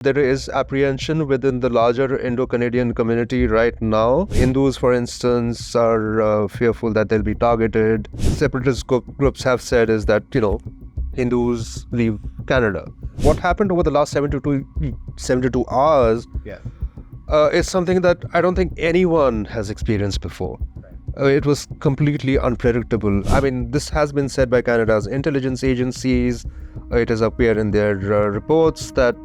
There is apprehension within the larger Indo-Canadian community right now. Hindus, for instance, are fearful that they'll be targeted. Separatist groups have said is that, Hindus leave Canada. What happened over the last 72 hours is something that I don't think anyone has experienced before. It was completely unpredictable. I mean, this has been said by Canada's intelligence agencies. It has appeared in their reports that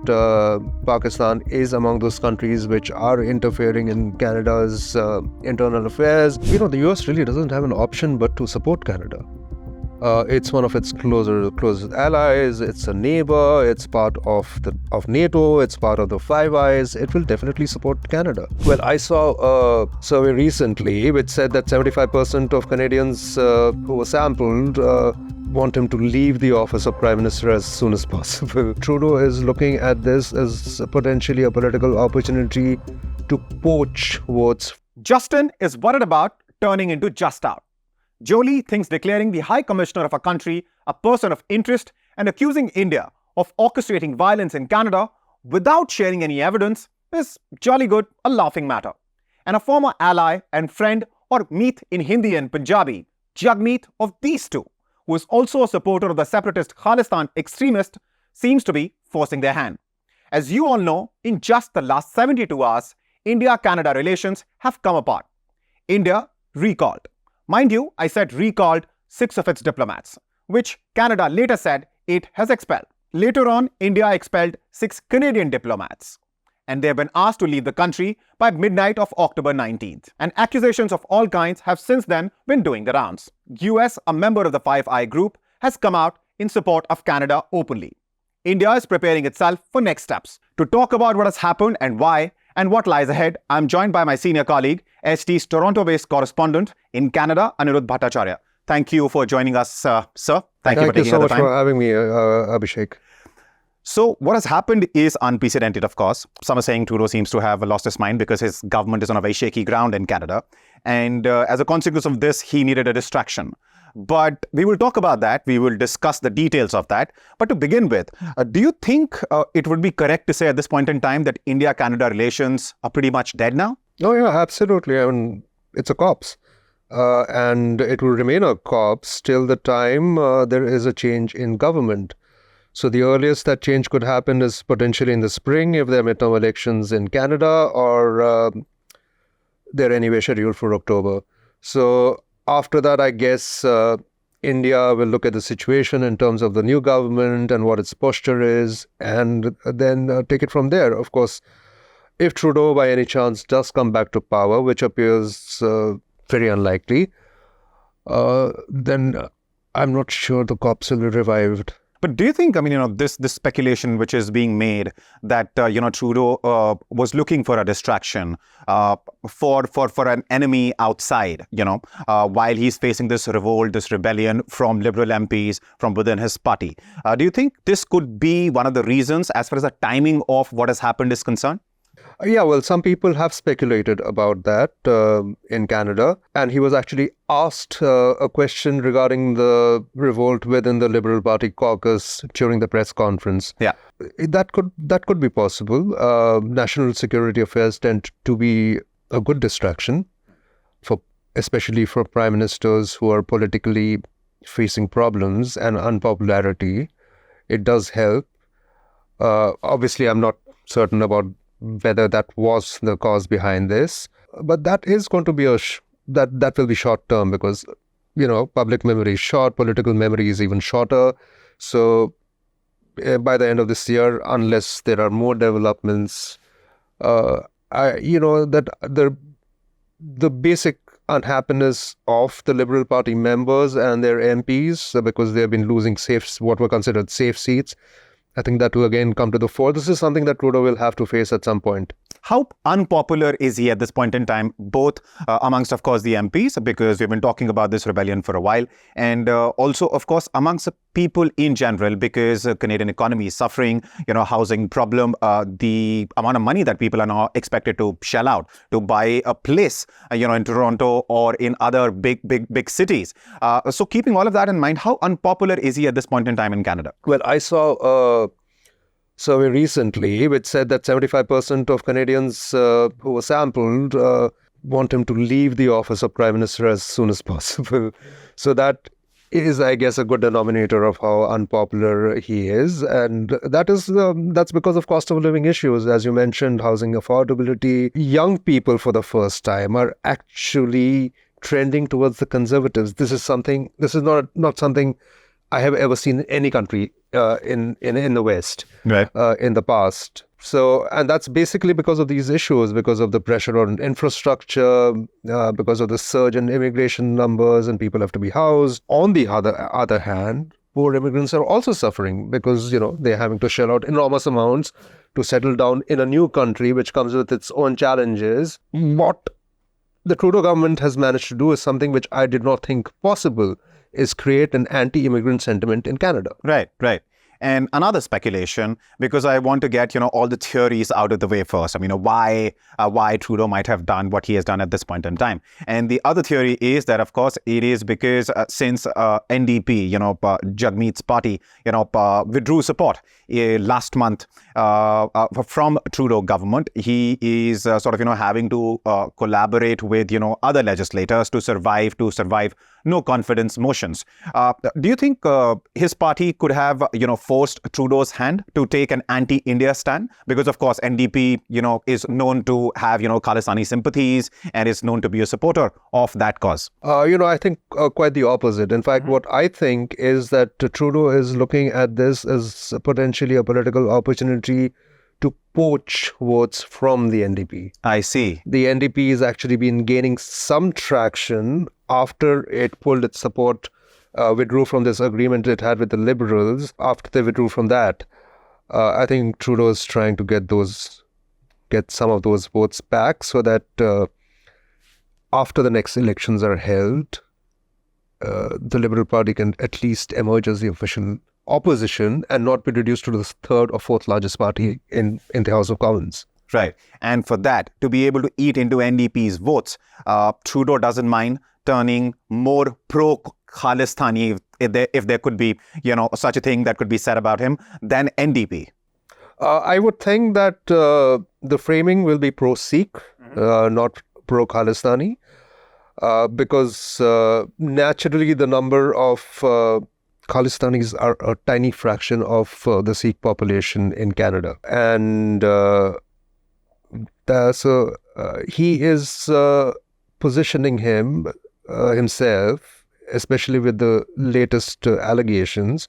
Pakistan is among those countries which are interfering in Canada's internal affairs. The US really doesn't have an option but to support Canada. It's one of its closest allies. It's a neighbor. It's part of NATO. It's part of the Five Eyes. It will definitely support Canada. Well, I saw a survey recently which said that 75% of Canadians who were sampled want him to leave the office of Prime Minister as soon as possible. Trudeau is looking at this as potentially a political opportunity to poach votes. Justin is worried about turning into just out. Jolie thinks declaring the High Commissioner of a country a person of interest and accusing India of orchestrating violence in Canada without sharing any evidence is jolly good a laughing matter. And a former ally and friend, or meet in Hindi and Punjabi, Jagmeet of these two, who is also a supporter of the separatist Khalistan extremist, seems to be forcing their hand. As you all know, in just the last 72 hours, India-Canada relations have come apart. India recalled. Mind you, I said recalled 6 of its diplomats, which Canada later said it has expelled. Later on, India expelled 6 Canadian diplomats, and they have been asked to leave the country by midnight of October 19th. And accusations of all kinds have since then been doing the rounds. US, a member of the Five Eye group, has come out in support of Canada openly. India is preparing itself for next steps. To talk about what has happened and why, and what lies ahead, I'm joined by my senior colleague, HT's Toronto-based correspondent in Canada, Anirudh Bhattacharya. Thank you for joining us, sir. Thank you for taking the time. Thank you so much for having me, Abhishek. So what has happened is unprecedented, of course. Some are saying Trudeau seems to have lost his mind because his government is on a very shaky ground in Canada. And as a consequence of this, he needed a distraction. But we will talk about that. We will discuss the details of that. But to begin with, do you think it would be correct to say at this point in time that India-Canada relations are pretty much dead now? Oh, yeah, absolutely. I mean, it's a corpse. And it will remain a corpse till the time there is a change in government. So the earliest that change could happen is potentially in the spring if there are midterm elections in Canada, or they're anyway scheduled for October. So after that, I guess India will look at the situation in terms of the new government and what its posture is, and then take it from there. Of course, if Trudeau by any chance does come back to power, which appears very unlikely, then I'm not sure the corpse will be revived. But do you think, this speculation which is being made that, Trudeau was looking for a distraction for an enemy outside, while he's facing this revolt, this rebellion from Liberal MPs from within his party. Do you think this could be one of the reasons as far as the timing of what has happened is concerned? Yeah, well, some people have speculated about that in Canada. And he was actually asked a question regarding the revolt within the Liberal Party caucus during the press conference. Yeah, that could be possible. National security affairs tend to be a good distraction, especially for prime ministers who are politically facing problems and unpopularity. It does help. Obviously, I'm not certain about whether that was the cause behind this, but that is going to be that will be short term, because public memory is short, political memory is even shorter. So by the end of this year, unless there are more developments, that the basic unhappiness of the Liberal Party members and their MPs, because they have been losing what were considered safe seats, I think that will again come to the fore. This is something that Trudeau will have to face at some point. How unpopular is he at this point in time, both amongst, of course, the MPs, because we've been talking about this rebellion for a while, and also, of course, amongst the people in general, because the Canadian economy is suffering, housing problem, the amount of money that people are now expected to shell out to buy a place, in Toronto or in other big cities. So keeping all of that in mind, how unpopular is he at this point in time in Canada? Well, I saw survey recently, which said that 75% of Canadians who were sampled want him to leave the office of Prime Minister as soon as possible. So that is, I guess, a good denominator of how unpopular he is. And that's because of cost of living issues. As you mentioned, housing affordability. Young people, for the first time, are actually trending towards the Conservatives. This is not something I have ever seen in any country in the West Right. in the past. So, and that's basically because of these issues, because of the pressure on infrastructure, because of the surge in immigration numbers, and people have to be housed. On the other hand, poor immigrants are also suffering because they're having to shell out enormous amounts to settle down in a new country, which comes with its own challenges. What the Trudeau government has managed to do is something which I did not think possible, is create an anti-immigrant sentiment in Canada. Right. And another speculation, because I want to get, all the theories out of the way first. I mean, why Trudeau might have done what he has done at this point in time. And the other theory is that, of course, it is because since NDP, Jagmeet's party, withdrew support last month from Trudeau government, he is having to collaborate with, other legislators to survive no confidence motions. Do you think his party could have, forced Trudeau's hand to take an anti-India stand? Because, of course, NDP, is known to have, Khalistani sympathies and is known to be a supporter of that cause. I think quite the opposite. In fact, what I think is that Trudeau is looking at this as potentially a political opportunity to poach votes from the NDP. I see. The NDP has actually been gaining some traction after it pulled its support, withdrew from this agreement it had with the Liberals. After they withdrew from that, I think Trudeau is trying to get some of those votes back so that after the next elections are held, the Liberal Party can at least emerge as the official opposition and not be reduced to the third or fourth largest party in the House of Commons. Right. And for that, to be able to eat into NDP's votes, Trudeau doesn't mind turning more pro-Khalistani, if there could be, such a thing that could be said about him, than NDP. I would think that the framing will be pro-Sikh, not pro-Khalistani, because naturally the number of Khalistanis are a tiny fraction of the Sikh population in Canada. And so he is positioning himself, especially with the latest allegations,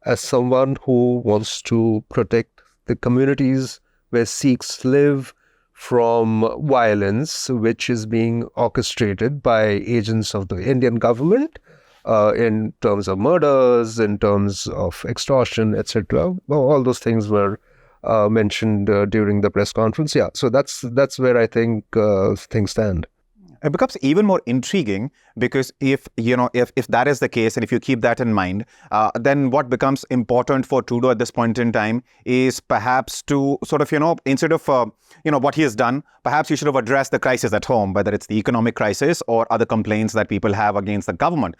as someone who wants to protect the communities where Sikhs live from violence, which is being orchestrated by agents of the Indian government in terms of murders, in terms of extortion, etc. Well, all those things were mentioned during the press conference. Yeah, so that's where I think things stand. It becomes even more intriguing because if that is the case and if you keep that in mind, then what becomes important for Trudeau at this point in time is perhaps to instead of what he has done, perhaps he should have addressed the crisis at home, whether it's the economic crisis or other complaints that people have against the government.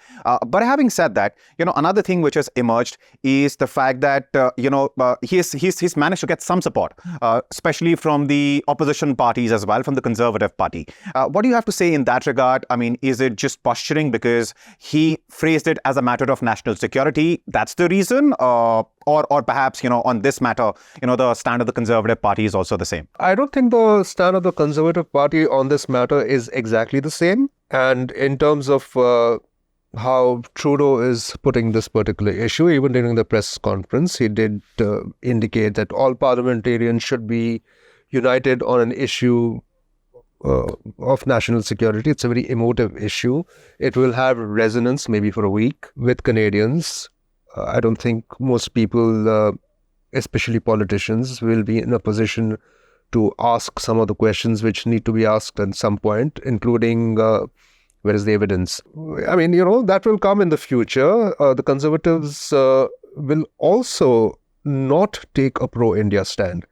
But having said that, another thing which has emerged is the fact that he's managed to get some support, especially from the opposition parties as well, from the Conservative Party. What do you have to say in that regard? I mean, is it just posturing because he phrased it as a matter of national security? That's the reason? Or perhaps, on this matter, the stand of the Conservative Party is also the same? I don't think the stand of the Conservative Party on this matter is exactly the same. And in terms of how Trudeau is putting this particular issue, even during the press conference, he did indicate that all parliamentarians should be united on an issue of national security. It's a very emotive issue. It will have resonance maybe for a week with Canadians. I don't think most people, especially politicians, will be in a position to ask some of the questions which need to be asked at some point, including where is the evidence? I mean, that will come in the future. The Conservatives will also not take a pro-India stand.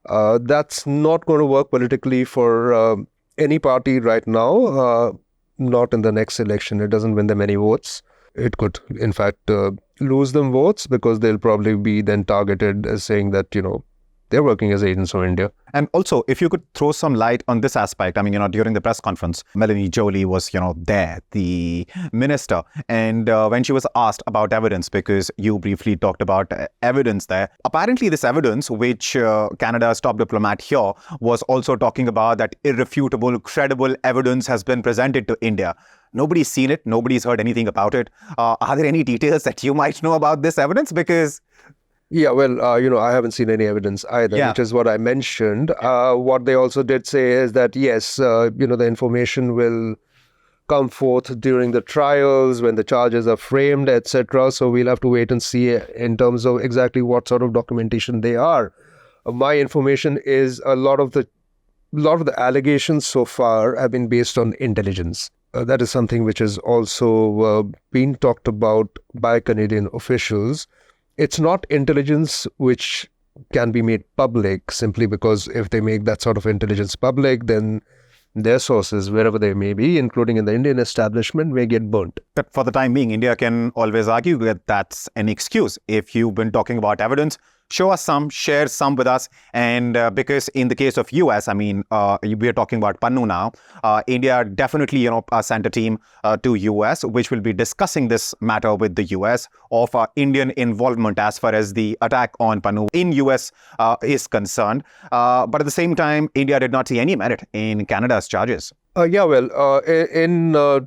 That's not going to work politically for any party right now, not in the next election. It doesn't win them any votes. it could, in fact, lose them votes because they'll probably be then targeted as saying that, they're working as agents for India. And also, if you could throw some light on this aspect, I mean, during the press conference, Melanie Joly was, there, the minister, and when she was asked about evidence, because you briefly talked about evidence there, apparently this evidence, which Canada's top diplomat here was also talking about, that irrefutable, credible evidence has been presented to India. Nobody's seen it. Nobody's heard anything about it. Are there any details that you might know about this evidence? Because yeah, well, I haven't seen any evidence either, which is what I mentioned. What they also did say is that, yes, the information will come forth during the trials when the charges are framed, etc. So we'll have to wait and see in terms of exactly what sort of documentation they are. My information is a lot of the allegations so far have been based on intelligence. That is something which has also been talked about by Canadian officials. It's not intelligence which can be made public simply because if they make that sort of intelligence public, then their sources, wherever they may be, including in the Indian establishment, may get burnt. But for the time being, India can always argue that that's an excuse. If you've been talking about evidence, show us some, share some with us. And because in the case of US, I mean, we are talking about Pannu now. India definitely, sent a team to US, which will be discussing this matter with the US of Indian involvement as far as the attack on Pannu in US is concerned. But at the same time, India did not see any merit in Canada's charges. In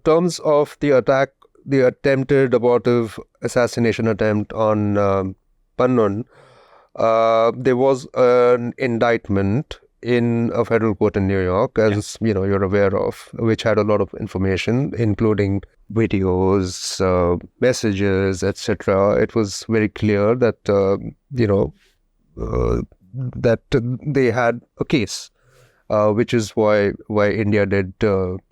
terms of the attack, the attempted abortive assassination attempt on Pannun, there was an indictment in a federal court in New York, as you're aware of, which had a lot of information, including videos, messages, etc. It was very clear that that they had a case, which is why India did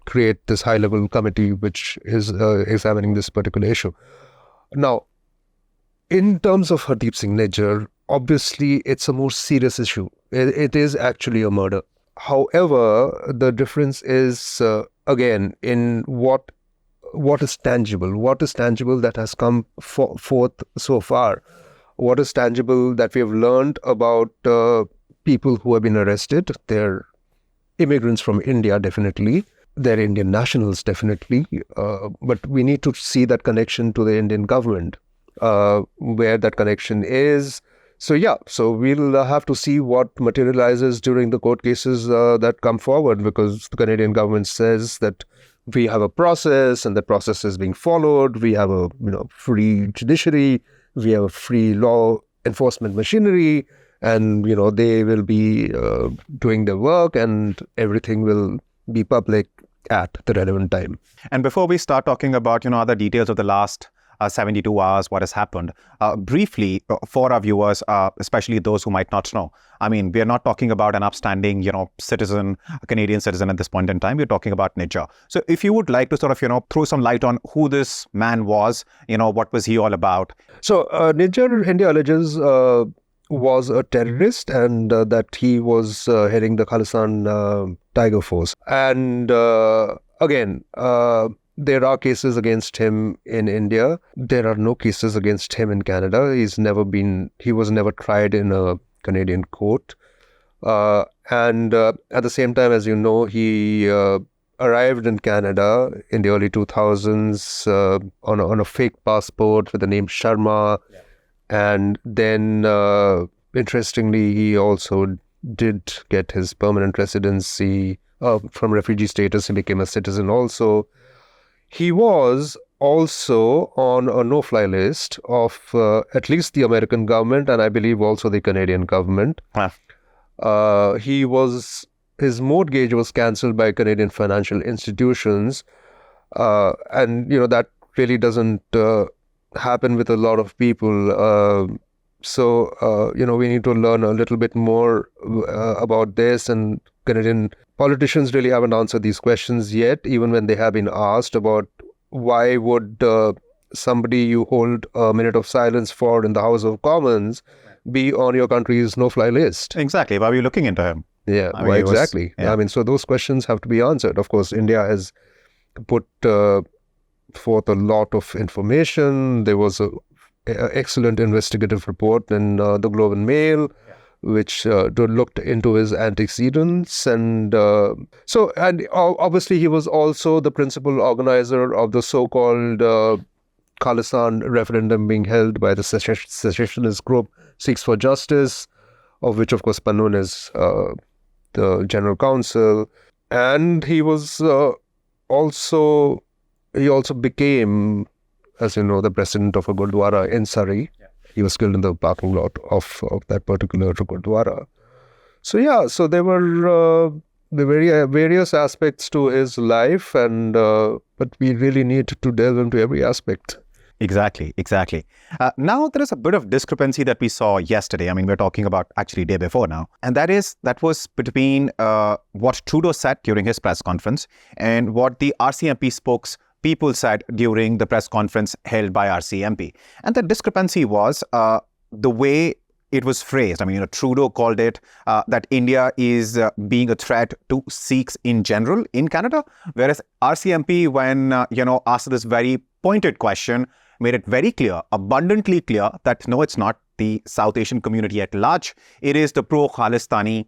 create this high-level committee which is examining this particular issue. Now, in terms of Hardeep Singh Nijjar, obviously, it's a more serious issue. It is actually a murder. However, the difference is, again, in what is tangible. What is tangible that has come forth so far? What is tangible that we have learned about people who have been arrested? They're immigrants from India, definitely. They're Indian nationals, definitely. But we need to see that connection to the Indian government, where that connection is. So we'll have to see what materializes during the court cases that come forward, because the Canadian government says that we have a process and the process is being followed. We have a free judiciary. We have a free law enforcement machinery, and they will be doing their work, and everything will be public at the relevant time. And before we start talking about other details of the last 72 hours, what has happened. Briefly, for our viewers, especially those who might not know, I mean, we are not talking about an upstanding, citizen, a Canadian citizen at this point in time. We're talking about Nijjar. So if you would like to sort of, throw some light on who this man was, what was he all about? So Nijjar, India alleges, was a terrorist, and that he was heading the Khalistan Tiger Force. And again, there are cases against him in India. There are no cases against him in Canada. He was never tried in a Canadian court. And at the same time, as you know, he arrived in Canada in the early 2000s on a fake passport with the name Sharma. Yeah. And then, interestingly, he also did get his permanent residency from refugee status. He became a citizen also. He was also on a no-fly list of at least the American government, and I believe also the Canadian government. His mortgage was cancelled by Canadian financial institutions, and that really doesn't happen with a lot of people. So we need to learn a little bit more about this, and Canadian politicians really haven't answered these questions yet, even when they have been asked about why would somebody you hold a minute of silence for in the House of Commons be on your country's no-fly list. Exactly. Why were you looking into him? Yeah, why exactly? I mean, so those questions have to be answered. Of course, India has put forth a lot of information. There was a excellent investigative report in the Globe and Mail, which looked into his antecedents. And obviously he was also the principal organizer of the so-called Khalistan referendum being held by the secessionist group Sikhs for Justice, of which, of course, Panun is the general counsel. And he was he also became, as you know, the president of a Gurdwara in Surrey. Yeah. He was killed in the parking lot of that particular Gurdwara. So there were various aspects to his life, but we really need to delve into every aspect. Exactly. Now, there is a bit of discrepancy that we saw yesterday. I mean, we're talking about actually day before now. And that was between what Trudeau said during his press conference and what the RCMP spokespeople said during the press conference held by RCMP. And the discrepancy was the way it was phrased. I mean, Trudeau called it that India is being a threat to Sikhs in general in Canada, whereas RCMP, when asked this very pointed question, made it very clear, abundantly clear, that no, it's not the South Asian community at large. It is the pro-Khalistani,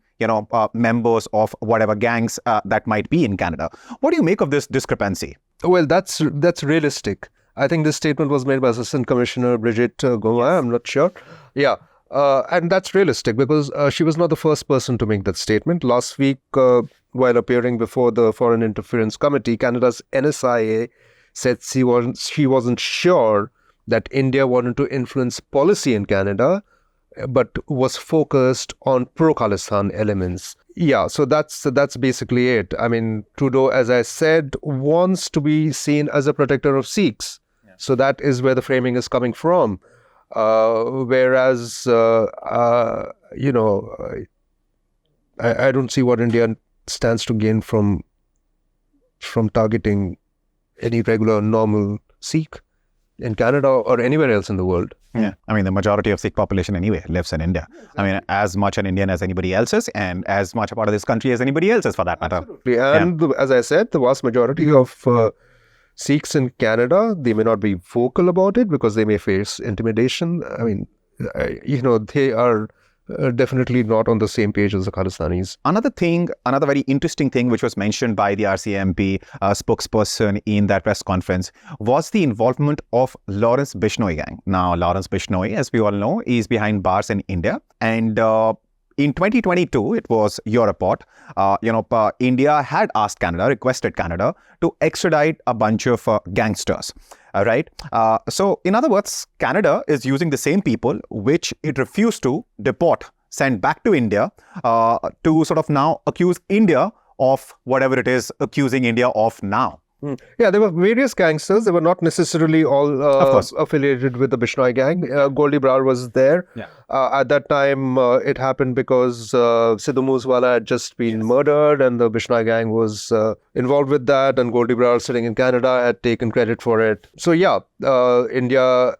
members of whatever gangs that might be in Canada. What do you make of this discrepancy? Well, that's realistic. I think this statement was made by Assistant Commissioner Bridget Goma. I'm not sure. Yeah. And that's realistic because she was not the first person to make that statement. Last week, while appearing before the Foreign Interference Committee, Canada's NSIA said she wasn't sure that India wanted to influence policy in Canada, but was focused on pro-Khalistan elements. Yeah, so that's basically it. I mean, Trudeau, as I said, wants to be seen as a protector of Sikhs. Yeah. So that is where the framing is coming from. Whereas, I don't see what India stands to gain from targeting any regular, normal Sikh in Canada or anywhere else in the world. Yeah, I mean, the majority of Sikh population anyway lives in India. Exactly. I mean, as much an Indian as anybody else is, and as much a part of this country as anybody else is, for that matter. Absolutely. And as I said, the vast majority of Sikhs in Canada, they may not be vocal about it because they may face intimidation. I mean, they are definitely not on the same page as the Khalistanis. Another very interesting thing which was mentioned by the RCMP spokesperson in that press conference was the involvement of Lawrence Bishnoi gang. Now, Lawrence Bishnoi, as we all know, is behind bars in India. And in 2022, it was your report, India had requested Canada to extradite a bunch of gangsters. Right? So, in other words, Canada is using the same people which it refused to send back to India to sort of now accuse India of whatever it is accusing India of now. Yeah, there were various gangsters. They were not necessarily all affiliated with the Bishnoi gang. Goldie Brar was there. Yeah. At that time, it happened because Sidhu Moosewala had just been murdered and the Bishnoi gang was involved with that, and Goldie Brar, sitting in Canada, had taken credit for it. So yeah, India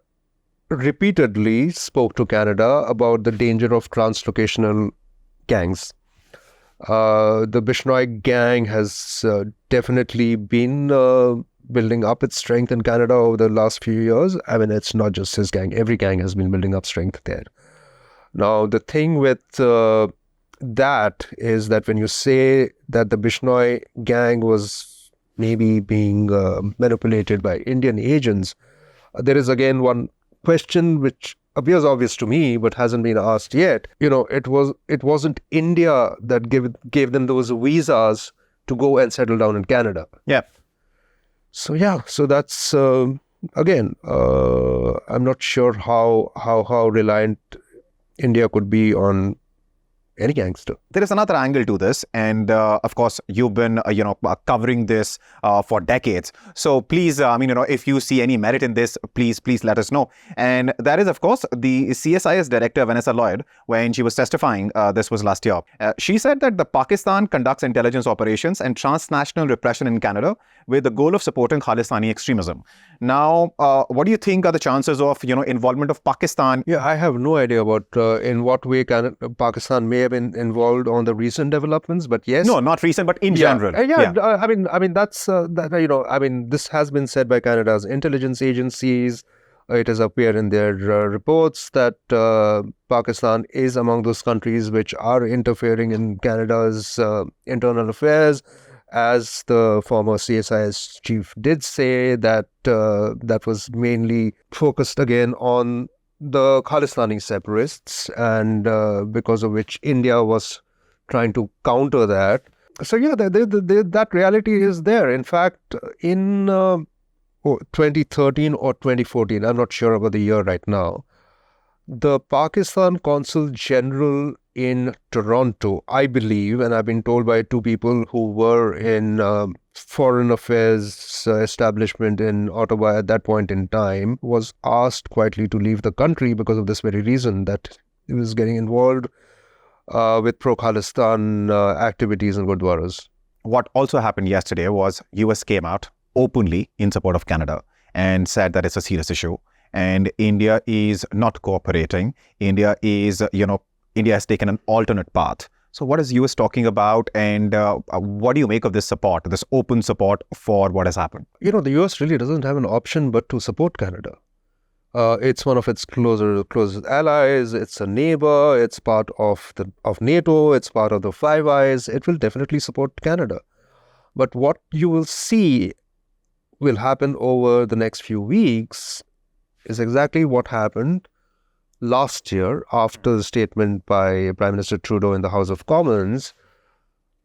repeatedly spoke to Canada about the danger of translocational gangs. The Bishnoi gang has definitely been building up its strength in Canada over the last few years. I mean, it's not just his gang. Every gang has been building up strength there. Now, the thing with that is that when you say that the Bishnoi gang was maybe being manipulated by Indian agents, there is again one question which appears obvious to me, but hasn't been asked yet. It wasn't India that gave them those visas to go and settle down in Canada. Yeah. So that's again, I'm not sure how reliant India could be on any gangster. There is another angle to this, and of course, you've been covering this for decades. So please, if you see any merit in this, please let us know. And that is, of course, the CSIS director Vanessa Lloyd, when she was testifying. This was last year. She said that the Pakistan conducts intelligence operations and transnational repression in Canada with the goal of supporting Khalistani extremism. Now, what do you think are the chances of involvement of Pakistan? Yeah, I have no idea about in what way Pakistan may have been involved on the recent developments, but yes. No, not recent, but in general. That's this has been said by Canada's intelligence agencies. It has appeared in their reports that Pakistan is among those countries which are interfering in Canada's internal affairs. As the former CSIS chief did say, that that was mainly focused again on the Khalistani separatists, and because of which India was trying to counter that. So yeah, that reality is there. In fact, in 2013 or 2014, I'm not sure about the year right now, the Pakistan Consul General in Toronto, I believe, and I've been told by two people who were in foreign affairs establishment in Ottawa at that point in time, was asked quietly to leave the country because of this very reason, that he was getting involved with pro-Khalistan activities in Gurdwaras. What also happened yesterday was US came out openly in support of Canada and said that it's a serious issue and India is not cooperating. India has taken an alternate path. So what is US talking about, and what do you make of this support, this open support for what has happened? The US really doesn't have an option but to support Canada. It's one of its closest allies. It's a neighbor. It's part of NATO. It's part of the Five Eyes. It will definitely support Canada. But what you will see will happen over the next few weeks is exactly what happened last year after the statement by Prime Minister Trudeau in the House of Commons.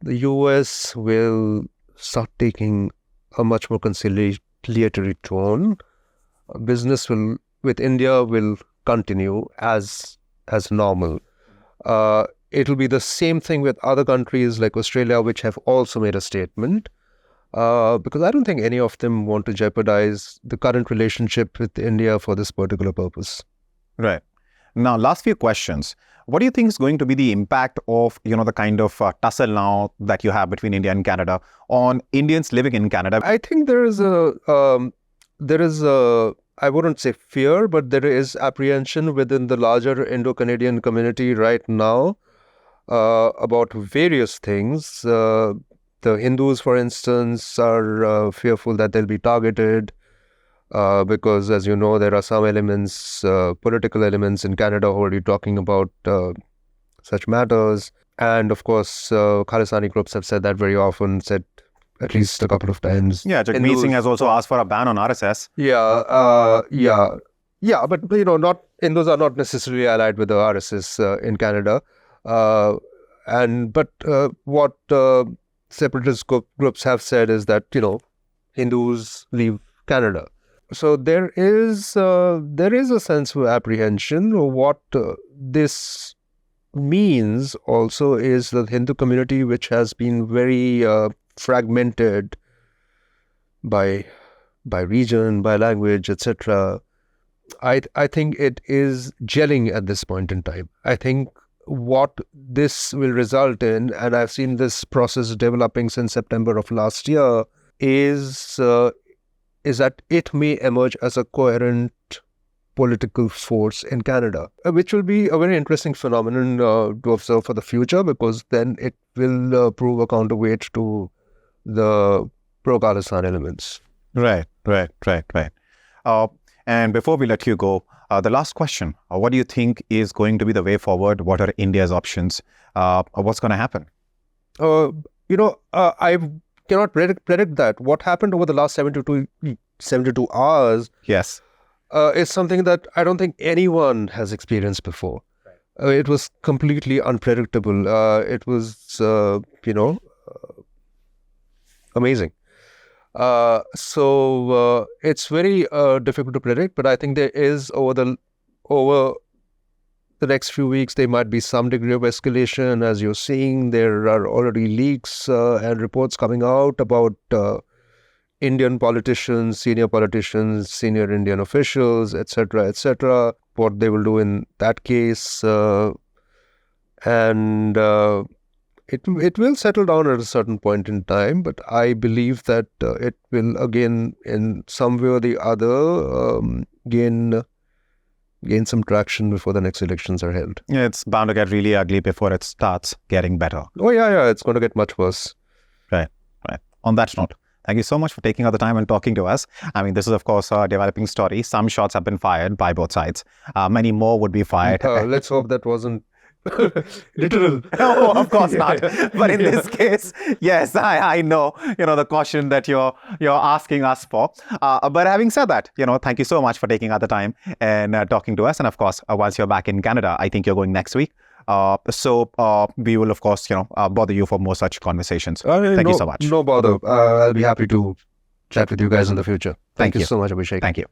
The US will start taking a much more conciliatory tone. Business with India will continue as normal. It will be the same thing with other countries like Australia, which have also made a statement. Because I don't think any of them want to jeopardize the current relationship with India for this particular purpose. Right. Now, last few questions. What do you think is going to be the impact of, the kind of tussle now that you have between India and Canada on Indians living in Canada? I think there is a, I wouldn't say fear, but there is apprehension within the larger Indo-Canadian community right now about various things. The Hindus, for instance, are fearful that they'll be targeted because, as you know, there are some elements, political elements in Canada already talking about such matters. And of course, Khalistani groups have said that very often, said at least a couple of times. Yeah, Jagmeet Singh has also asked for a ban on RSS. But not Hindus are not necessarily allied with the RSS in Canada. What separatist groups have said is that Hindus leave Canada. So there is a sense of apprehension. What this means also is the Hindu community, which has been very fragmented by region, by language, etc. I think it is gelling at this point in time. I think what this will result in, and I've seen this process developing since September of last year, is that it may emerge as a coherent political force in Canada, which will be a very interesting phenomenon to observe for the future, because then it will prove a counterweight to the pro-Khalistan elements. Right. And before we let you go, the last question, what do you think is going to be the way forward? What are India's options? What's going to happen? I cannot predict that. What happened over the last 72 hours Yes. Is something that I don't think anyone has experienced before. Right. It was completely unpredictable. It was, amazing. So it's very difficult to predict, but I think there is over the next few weeks, there might be some degree of escalation. As you're seeing, there are already leaks and reports coming out about Indian politicians, senior Indian officials, etc., what they will do in that case. And it will settle down at a certain point in time, but I believe that it will again, in some way or the other, gain gain some traction before the next elections are held. It's bound to get really ugly before it starts getting better. Oh, yeah, it's going to get much worse. Right. On that note, thank you so much for taking out the time and talking to us. I mean, this is, of course, a developing story. Some shots have been fired by both sides. Many more would be fired. Let's hope that wasn't literal. No, of course not. But in this case, yes, I know, the caution that you're asking us for. But having said that, thank you so much for taking out the time and talking to us. And of course, once you're back in Canada, I think you're going next week. So we will, of course, bother you for more such conversations. Thank you so much. No bother. I'll be happy to chat with you guys in the future. Thank you so much, Abhishek. Thank you.